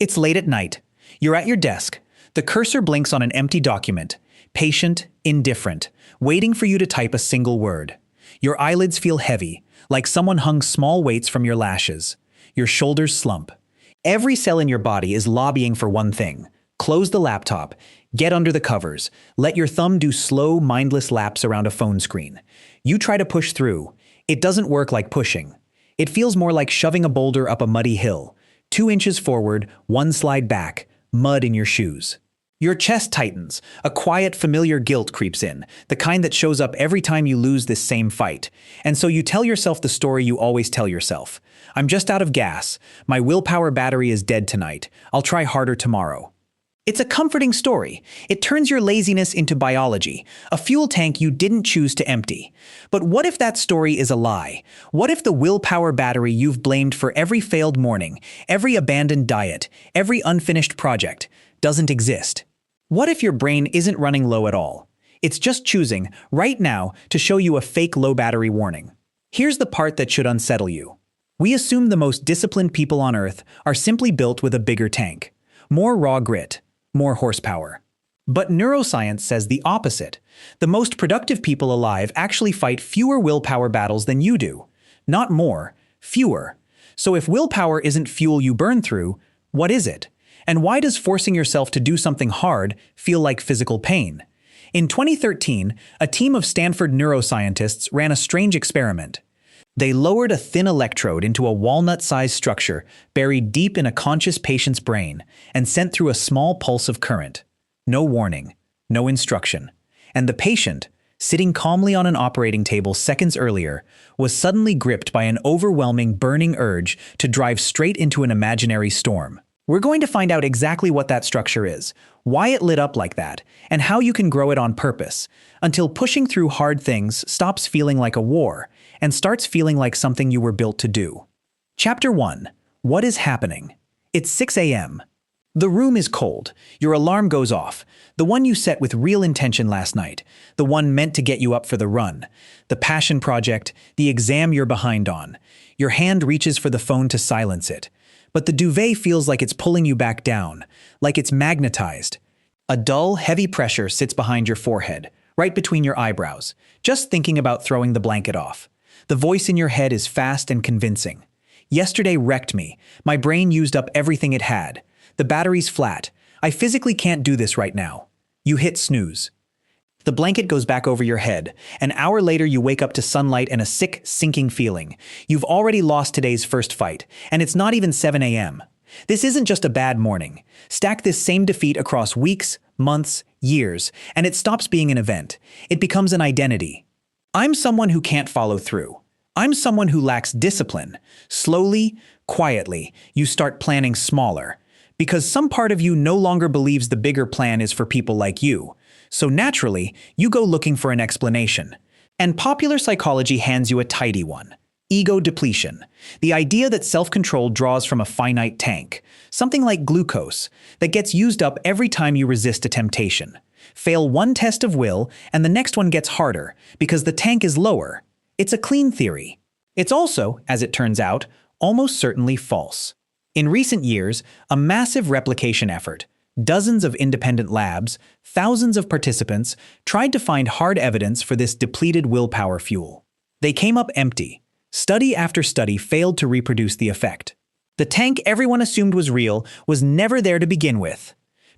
It's late at night. You're at your desk. The cursor blinks on an empty document. Patient, indifferent, waiting for you to type a single word. Your eyelids feel heavy, like someone hung small weights from your lashes. Your shoulders slump. Every cell in your body is lobbying for one thing. Close the laptop. Get under the covers. Let your thumb do slow, mindless laps around a phone screen. You try to push through. It doesn't work like pushing. It feels more like shoving a boulder up a muddy hill. 2 inches forward, 1 slide back, mud in your shoes. Your chest tightens. A quiet, familiar guilt creeps in, the kind that shows up every time you lose this same fight. And so you tell yourself the story you always tell yourself. I'm just out of gas. My willpower battery is dead tonight. I'll try harder tomorrow. It's a comforting story. It turns your laziness into biology, a fuel tank you didn't choose to empty. But what if that story is a lie? What if the willpower battery you've blamed for every failed morning, every abandoned diet, every unfinished project, doesn't exist? What if your brain isn't running low at all? It's just choosing, right now, to show you a fake low battery warning. Here's the part that should unsettle you. We assume the most disciplined people on Earth are simply built with a bigger tank. More raw grit. More horsepower. But neuroscience says the opposite. The most productive people alive actually fight fewer willpower battles than you do. Not more, fewer. So if willpower isn't fuel you burn through, what is it? And why does forcing yourself to do something hard feel like physical pain? In 2013, a team of Stanford neuroscientists ran a strange experiment. They lowered a thin electrode into a walnut-sized structure buried deep in a conscious patient's brain and sent through a small pulse of current. No warning, no instruction. And the patient, sitting calmly on an operating table seconds earlier, was suddenly gripped by an overwhelming burning urge to drive straight into an imaginary storm. We're going to find out exactly what that structure is, why it lit up like that, and how you can grow it on purpose, until pushing through hard things stops feeling like a war and starts feeling like something you were built to do. Chapter 1. What is happening? It's 6 a.m. The room is cold. Your alarm goes off. The one you set with real intention last night. The one meant to get you up for the run. The passion project, the exam you're behind on. Your hand reaches for the phone to silence it. But the duvet feels like it's pulling you back down, like it's magnetized. A dull, heavy pressure sits behind your forehead, right between your eyebrows, just thinking about throwing the blanket off. The voice in your head is fast and convincing. Yesterday wrecked me. My brain used up everything it had. The battery's flat. I physically can't do this right now. You hit snooze. The blanket goes back over your head. An hour later, you wake up to sunlight and a sick, sinking feeling. You've already lost today's first fight, and it's not even 7 a.m. This isn't just a bad morning. Stack this same defeat across weeks, months, years, and it stops being an event. It becomes an identity. I'm someone who can't follow through. I'm someone who lacks discipline. Slowly, quietly, you start planning smaller. Because some part of you no longer believes the bigger plan is for people like you. So naturally, you go looking for an explanation. And popular psychology hands you a tidy one. Ego depletion. The idea that self-control draws from a finite tank. Something like glucose that gets used up every time you resist a temptation. Fail one test of will, and the next one gets harder, because the tank is lower. It's a clean theory. It's also, as it turns out, almost certainly false. In recent years, a massive replication effort, dozens of independent labs, thousands of participants, tried to find hard evidence for this depleted willpower fuel. They came up empty. Study after study failed to reproduce the effect. The tank everyone assumed was real was never there to begin with.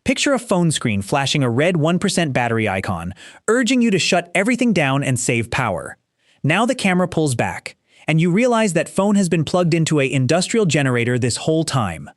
Picture a phone screen flashing a red 1% battery icon, urging you to shut everything down and save power. Now the camera pulls back, and you realize that phone has been plugged into an industrial generator this whole time.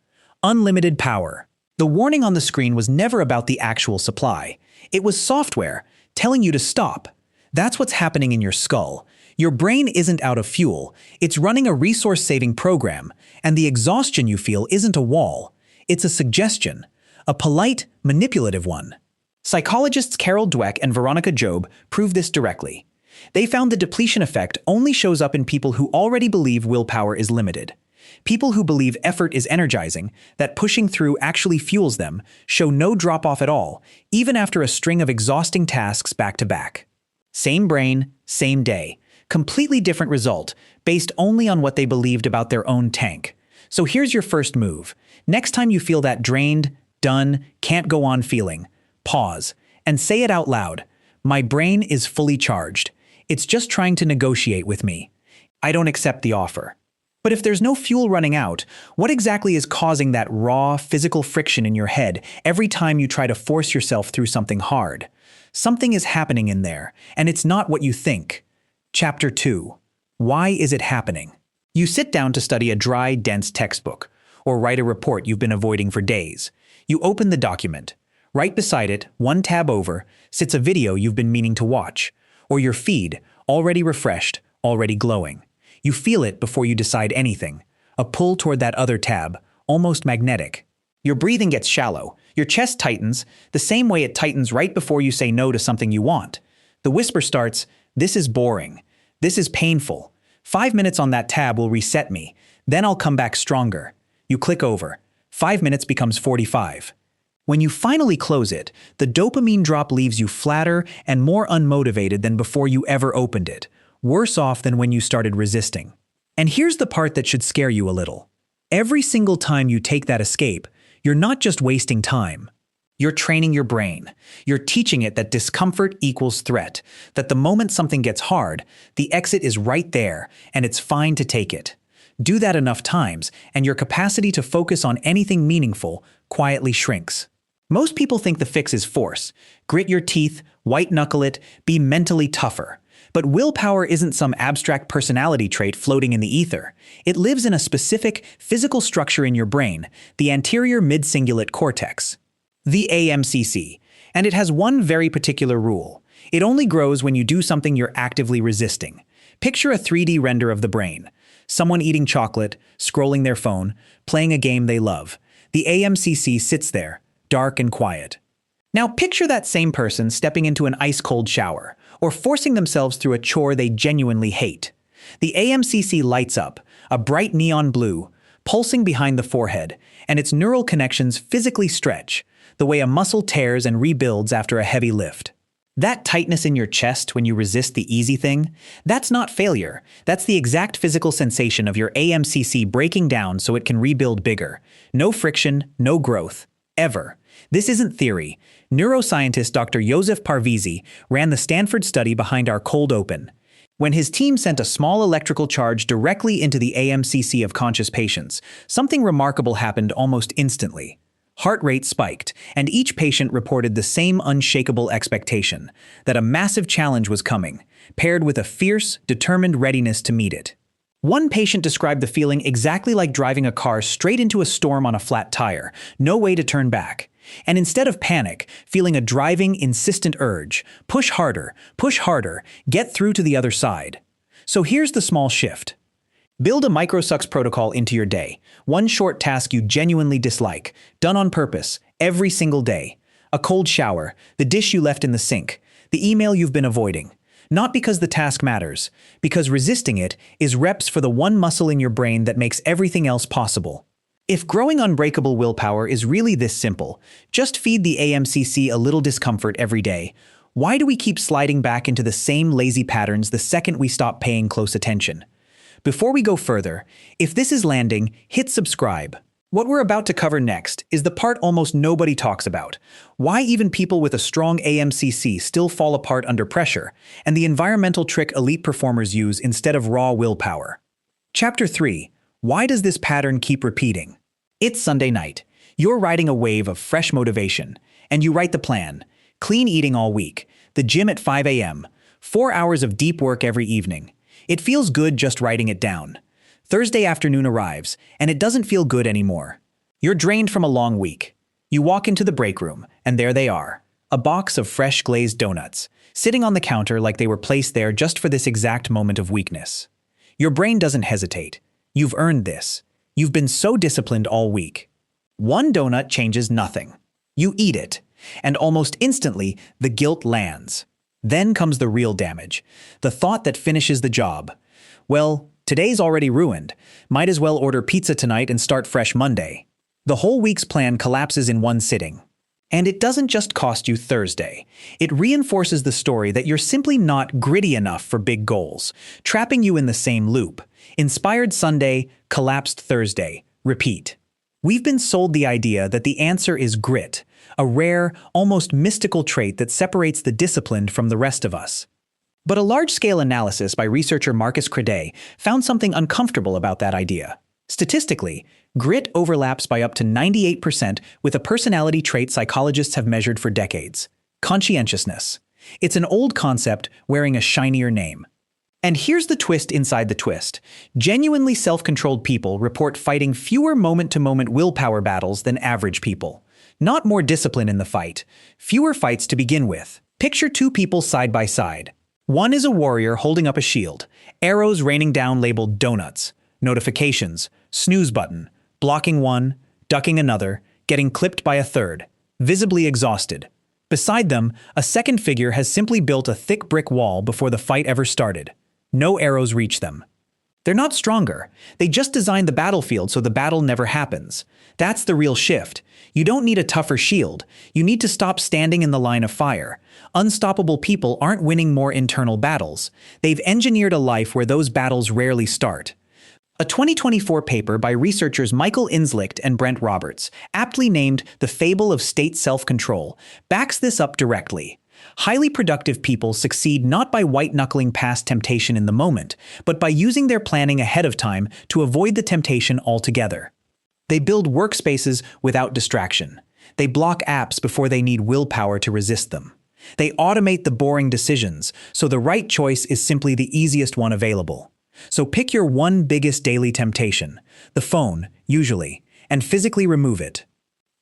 Unlimited power. The warning on the screen was never about the actual supply. It was software, telling you to stop. That's what's happening in your skull. Your brain isn't out of fuel. It's running a resource-saving program, and the exhaustion you feel isn't a wall. It's a suggestion. A polite, manipulative one. Psychologists Carol Dweck and Veronica Job prove this directly. They found the depletion effect only shows up in people who already believe willpower is limited. People who believe effort is energizing, that pushing through actually fuels them, show no drop-off at all, even after a string of exhausting tasks back to back. Same brain, same day. Completely different result, based only on what they believed about their own tank. So here's your first move. Next time you feel that drained, done, can't go on feeling, pause and say it out loud. My brain is fully charged. It's just trying to negotiate with me. I don't accept the offer. But if there's no fuel running out, what exactly is causing that raw, physical friction in your head every time you try to force yourself through something hard? Something is happening in there, and it's not what you think. Chapter 2. Why is it happening? You sit down to study a dry, dense textbook, or write a report you've been avoiding for days. You open the document. Right beside it, one tab over, sits a video you've been meaning to watch, or your feed, already refreshed, already glowing. You feel it before you decide anything, a pull toward that other tab, almost magnetic. Your breathing gets shallow, your chest tightens, the same way it tightens right before you say no to something you want. The whisper starts, "This is boring. This is painful. 5 minutes on that tab will reset me. Then I'll come back stronger." You click over. 5 minutes becomes 45. When you finally close it, the dopamine drop leaves you flatter and more unmotivated than before you ever opened it, worse off than when you started resisting. And here's the part that should scare you a little. Every single time you take that escape, you're not just wasting time. You're training your brain. You're teaching it that discomfort equals threat, that the moment something gets hard, the exit is right there, and it's fine to take it. Do that enough times, and your capacity to focus on anything meaningful quietly shrinks. Most people think the fix is force. Grit your teeth, white-knuckle it, be mentally tougher. But willpower isn't some abstract personality trait floating in the ether. It lives in a specific, physical structure in your brain, the anterior mid-cingulate cortex, the aMCC, and it has one very particular rule. It only grows when you do something you're actively resisting. Picture a 3D render of the brain. Someone eating chocolate, scrolling their phone, playing a game they love. The aMCC sits there, dark and quiet. Now picture that same person stepping into an ice-cold shower, or forcing themselves through a chore they genuinely hate. The aMCC lights up, a bright neon blue, pulsing behind the forehead, and its neural connections physically stretch, the way a muscle tears and rebuilds after a heavy lift. That tightness in your chest when you resist the easy thing, that's not failure. That's the exact physical sensation of your aMCC breaking down so it can rebuild bigger. No friction, no growth. Ever. This isn't theory. Neuroscientist Dr. Joseph Parvizi ran the Stanford study behind our cold open. When his team sent a small electrical charge directly into the aMCC of conscious patients, something remarkable happened almost instantly. Heart rate spiked, and each patient reported the same unshakable expectation, that a massive challenge was coming, paired with a fierce, determined readiness to meet it. One patient described the feeling exactly like driving a car straight into a storm on a flat tire, no way to turn back. And instead of panic, feeling a driving, insistent urge, push harder, get through to the other side. So here's the small shift. Build a microsucks protocol into your day, one short task you genuinely dislike, done on purpose, every single day. A cold shower, the dish you left in the sink, the email you've been avoiding. Not because the task matters, because resisting it is reps for the one muscle in your brain that makes everything else possible. If growing unbreakable willpower is really this simple, just feed the aMCC a little discomfort every day. Why do we keep sliding back into the same lazy patterns the second we stop paying close attention? Before we go further, if this is landing, hit subscribe. What we're about to cover next is the part almost nobody talks about. Why even people with a strong aMCC still fall apart under pressure, and the environmental trick elite performers use instead of raw willpower. Chapter 3. Why does this pattern keep repeating? It's Sunday night. You're riding a wave of fresh motivation, and you write the plan. Clean eating all week, the gym at 5 a.m., 4 hours of deep work every evening. It feels good just writing it down. Thursday afternoon arrives, and it doesn't feel good anymore. You're drained from a long week. You walk into the break room, and there they are. A box of fresh glazed donuts, sitting on the counter like they were placed there just for this exact moment of weakness. Your brain doesn't hesitate. You've earned this. You've been so disciplined all week. One donut changes nothing. You eat it, and almost instantly, the guilt lands. Then comes the real damage, the thought that finishes the job. Well, today's already ruined. Might as well order pizza tonight and start fresh Monday. The whole week's plan collapses in one sitting. And it doesn't just cost you Thursday. It reinforces the story that you're simply not gritty enough for big goals, trapping you in the same loop. Inspired Sunday, collapsed Thursday. Repeat. We've been sold the idea that the answer is grit, a rare, almost mystical trait that separates the disciplined from the rest of us. But a large-scale analysis by researcher Marcus Crade found something uncomfortable about that idea. Statistically, grit overlaps by up to 98% with a personality trait psychologists have measured for decades: conscientiousness. It's an old concept wearing a shinier name. And here's the twist inside the twist. Genuinely self-controlled people report fighting fewer moment-to-moment willpower battles than average people. Not more discipline in the fight, fewer fights to begin with. Picture two people side by side. One is a warrior holding up a shield, arrows raining down labeled donuts, notifications, snooze button, blocking one, ducking another, getting clipped by a third, visibly exhausted. Beside them, a second figure has simply built a thick brick wall before the fight ever started. No arrows reach them. They're not stronger. They just designed the battlefield so the battle never happens. That's the real shift. You don't need a tougher shield. You need to stop standing in the line of fire. Unstoppable people aren't winning more internal battles. They've engineered a life where those battles rarely start. A 2024 paper by researchers Michael Inslicht and Brent Roberts, aptly named The Fable of State Self-Control, backs this up directly. Highly productive people succeed not by white-knuckling past temptation in the moment, but by using their planning ahead of time to avoid the temptation altogether. They build workspaces without distraction. They block apps before they need willpower to resist them. They automate the boring decisions, so the right choice is simply the easiest one available. So pick your one biggest daily temptation, the phone, usually, and physically remove it.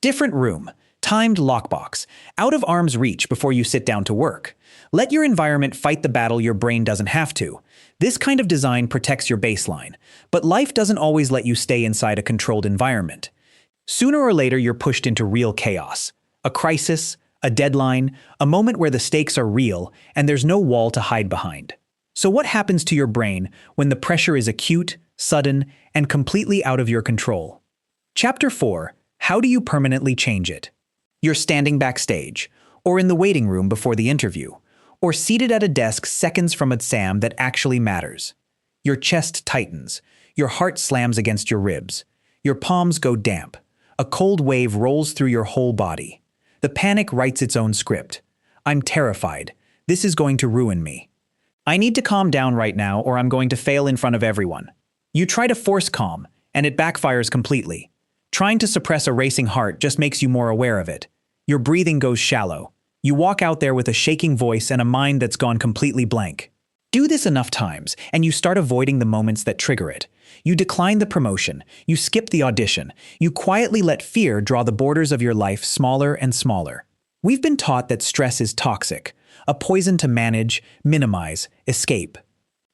Different room. Timed lockbox, out of arm's reach before you sit down to work. Let your environment fight the battle your brain doesn't have to. This kind of design protects your baseline, but life doesn't always let you stay inside a controlled environment. Sooner or later, you're pushed into real chaos. A crisis, a deadline, a moment where the stakes are real and there's no wall to hide behind. So what happens to your brain when the pressure is acute, sudden, and completely out of your control? Chapter 4. How do you permanently change it? You're standing backstage, or in the waiting room before the interview, or seated at a desk seconds from an exam that actually matters. Your chest tightens, your heart slams against your ribs, your palms go damp, a cold wave rolls through your whole body. The panic writes its own script. I'm terrified. This is going to ruin me. I need to calm down right now or I'm going to fail in front of everyone. You try to force calm, and it backfires completely. Trying to suppress a racing heart just makes you more aware of it. Your breathing goes shallow. You walk out there with a shaking voice and a mind that's gone completely blank. Do this enough times, and you start avoiding the moments that trigger it. You decline the promotion. You skip the audition. You quietly let fear draw the borders of your life smaller and smaller. We've been taught that stress is toxic, a poison to manage, minimize, escape.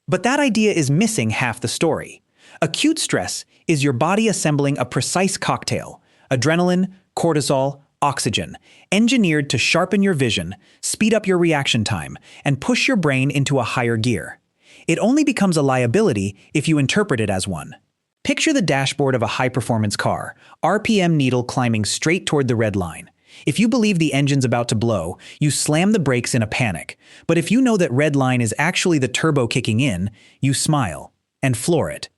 But that idea is missing half the story. Acute stress is your body assembling a precise cocktail: adrenaline, cortisol, oxygen, engineered to sharpen your vision, speed up your reaction time, and push your brain into a higher gear. It only becomes a liability if you interpret it as one. Picture the dashboard of a high-performance car, RPM needle climbing straight toward the red line. If you believe the engine's about to blow, you slam the brakes in a panic. But if you know that red line is actually the turbo kicking in, you smile and floor it.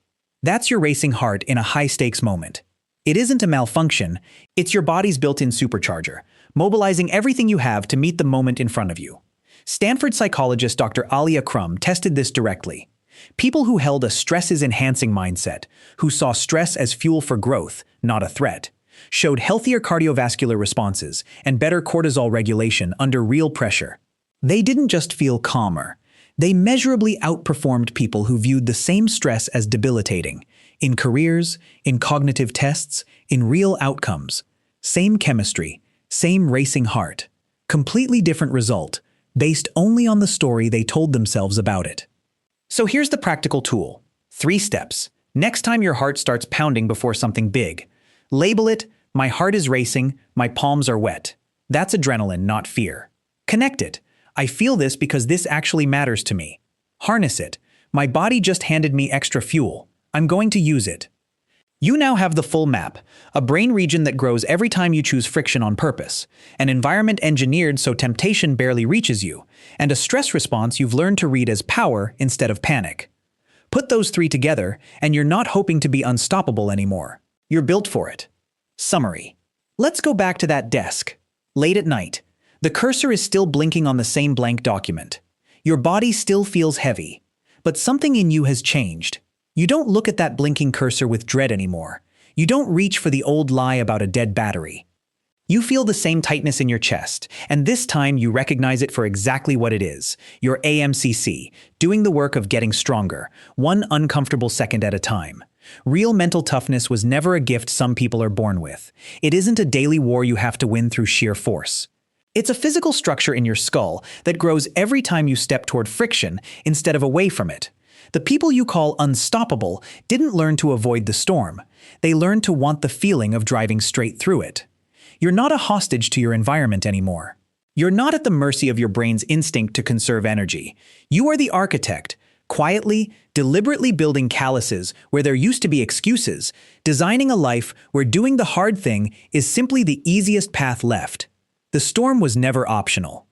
That's your racing heart in a high-stakes moment. It isn't a malfunction, it's your body's built-in supercharger, mobilizing everything you have to meet the moment in front of you. Stanford psychologist Dr. Alia Crum tested this directly. People who held a stress-is-enhancing mindset, who saw stress as fuel for growth, not a threat, showed healthier cardiovascular responses and better cortisol regulation under real pressure. They didn't just feel calmer. They measurably outperformed people who viewed the same stress as debilitating. In careers, in cognitive tests, in real outcomes. Same chemistry, same racing heart. Completely different result, based only on the story they told themselves about it. So here's the practical tool. 3 steps. Next time your heart starts pounding before something big, label it, "My heart is racing, my palms are wet." That's adrenaline, not fear. Connect it. I feel this because this actually matters to me. Harness it. My body just handed me extra fuel. I'm going to use it. You now have the full map, a brain region that grows every time you choose friction on purpose, an environment engineered so temptation barely reaches you, and a stress response you've learned to read as power instead of panic. Put those 3 together, and you're not hoping to be unstoppable anymore. You're built for it. Summary. Let's go back to that desk. Late at night. The cursor is still blinking on the same blank document. Your body still feels heavy. But something in you has changed. You don't look at that blinking cursor with dread anymore. You don't reach for the old lie about a dead battery. You feel the same tightness in your chest, and this time you recognize it for exactly what it is. Your aMCC, doing the work of getting stronger, one uncomfortable second at a time. Real mental toughness was never a gift some people are born with. It isn't a daily war you have to win through sheer force. It's a physical structure in your skull that grows every time you step toward friction instead of away from it. The people you call unstoppable didn't learn to avoid the storm. They learned to want the feeling of driving straight through it. You're not a hostage to your environment anymore. You're not at the mercy of your brain's instinct to conserve energy. You are the architect, quietly, deliberately building calluses where there used to be excuses, designing a life where doing the hard thing is simply the easiest path left. The storm was never optional.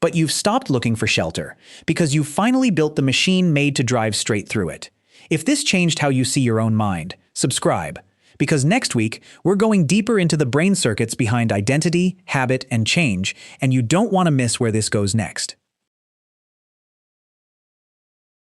But you've stopped looking for shelter because you've finally built the machine made to drive straight through it. If this changed how you see your own mind, subscribe. Because next week, we're going deeper into the brain circuits behind identity, habit, and change, and you don't want to miss where this goes next.